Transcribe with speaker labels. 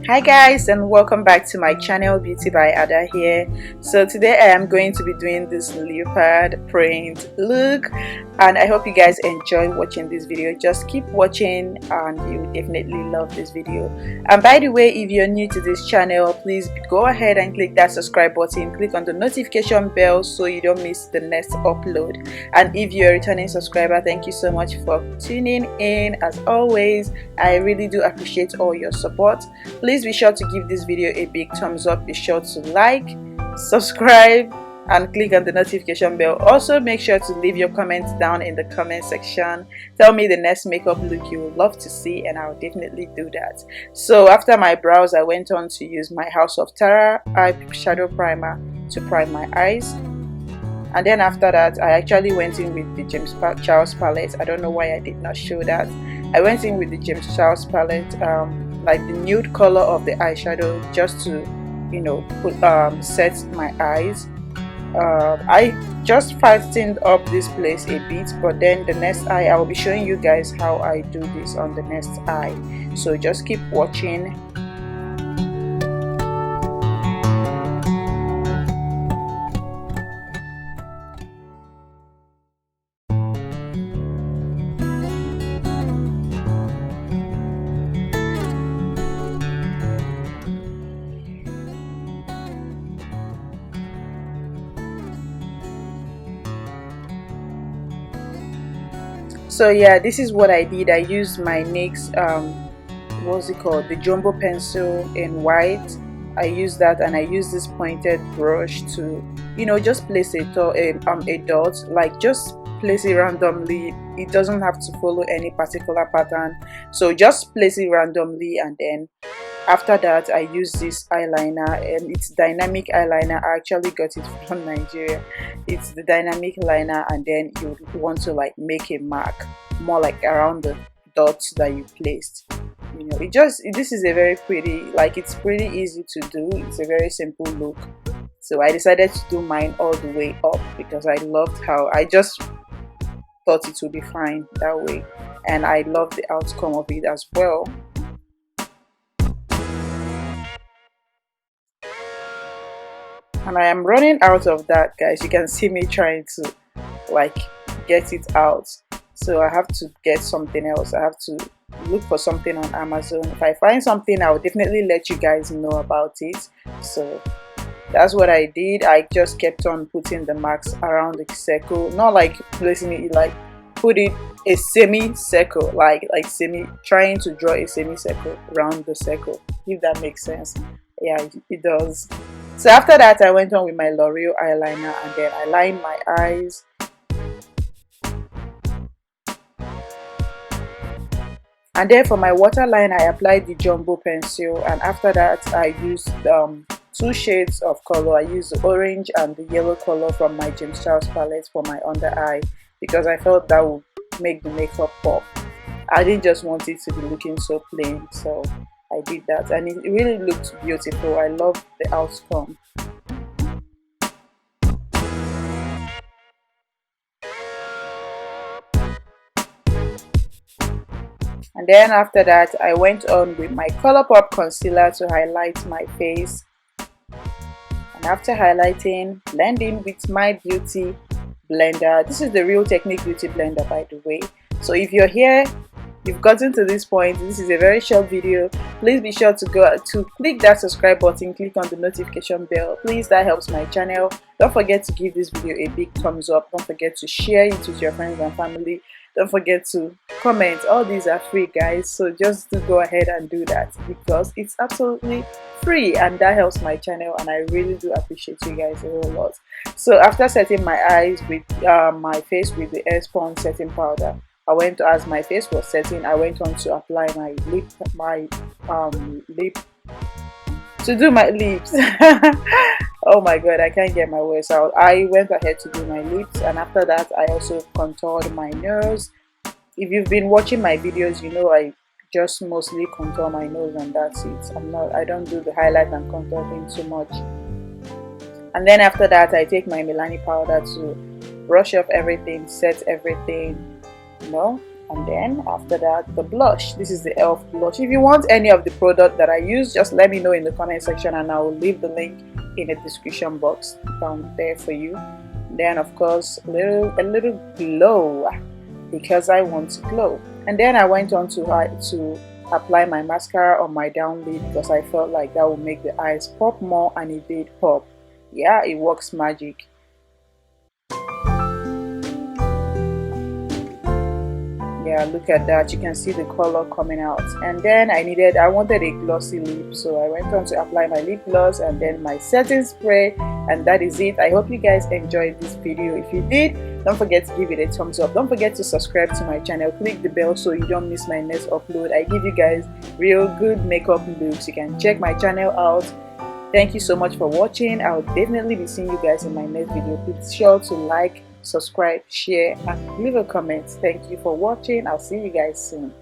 Speaker 1: Hi guys, and welcome back to my channel. Beauty by Ada here. So today I am going to be doing this leopard print look, and I hope you guys enjoy watching this video. Just keep watching and you will definitely love this video. And by the way, if you're new to this channel, please go ahead and click that subscribe button, click on the notification bell so you don't miss the next upload. And if you're a returning subscriber, thank you so much for tuning in. As always, I really do appreciate all your support. Please be sure to give this video a big thumbs up. Be sure to like, subscribe, and click on the notification bell. Also, make sure to leave your comments down in the comment section. Tell me the next makeup look you would love to see, and I'll definitely do that. So after my brows, I went on to use my House of Tara eye shadow primer to prime my eyes. And then after that, I actually went in with the James Charles palette. I don't know why I did not show that. I went in with the James Charles palette, like the nude color of the eyeshadow, just to, you know, set my eyes. I just fastened up this place a bit, but then the next eye, I will be showing you guys how I do this on the next eye. So just keep watching. So yeah, this is what I did. I used my NYX what's it called, the jumbo pencil in white. I used that, and I used this pointed brush to, you know, just place a dot, like just place it randomly. It doesn't have to follow any particular pattern, so just place it randomly. And then after that, I use this eyeliner, and it's dynamic eyeliner. I actually got it from Nigeria. It's the dynamic liner, and then you want to like make a mark more like around the dots that you placed. You know, this is a very pretty, like, it's pretty easy to do. It's a very simple look. So I decided to do mine all the way up because I loved how, I just thought it would be fine that way, and I love the outcome of it as well. And I am running out of that, guys. You can see me trying to like get it out, so I have to get something else. I have to look for something on Amazon. If I find something, I will definitely let you guys know about it. So that's what I did. I just kept on putting the marks around the circle, not like placing it, like put it a semi-circle, like trying to draw a semicircle around the circle, if that makes sense. Yeah, it does. So after that, I went on with my L'Oreal eyeliner, and then I lined my eyes. And then for my waterline, I applied the jumbo pencil, and after that, I used two shades of color. I used the orange and the yellow color from my James Charles palette for my under eye, because I felt that would make the makeup pop. I didn't just want it to be looking so plain, so I did that, and it really looked beautiful. I love the outcome. And then after that, I went on with my ColourPop concealer to highlight my face. And after highlighting, blend in with my beauty blender. This is the Real Technique beauty blender, by the way. So if you're here, you've gotten to this point, this is a very short video, please be sure to go to click that subscribe button, click on the notification bell. Please, that helps my channel. Don't forget to give this video a big thumbs up. Don't forget to share it with your friends and family. Don't forget to comment. All these are free, guys, so just do go ahead and do that, because it's absolutely free, and that helps my channel, and I really do appreciate you guys a whole lot. So after setting my eyes with my face with the Airspun setting powder, I went to, as my face was setting, I went on to apply my lip to do my lips. Oh my god, I can't get my words out. I went ahead to do my lips, and after that, I also contoured my nose. If you've been watching my videos, you know I just mostly contour my nose, and that's it. I don't do the highlight and contour thing too much. And then after that, I take my Milani powder to brush off everything, set everything, you know, And then after that, the blush. This is the e.l.f. blush. If you want any of the product that I use, just let me know in the comment section and I will leave the link in the description box down there for you. Then of course a little glow, because I want to glow. And then I went on to apply my mascara on my down lid, because I felt like that would make the eyes pop more, and it did pop. Yeah, it works magic. Yeah, look at that, you can see the color coming out. And then I wanted a glossy lip, so I went on to apply my lip gloss and then my setting spray, and that is it. I hope you guys enjoyed this video. If you did, don't forget to give it a thumbs up. Don't forget to subscribe to my channel, click the bell so you don't miss my next upload. I give you guys real good makeup looks. You can check my channel out. Thank you so much for watching. I'll definitely be seeing you guys in my next video. Please sure to like, subscribe, share, and leave a comment. Thank you for watching. I'll see you guys soon.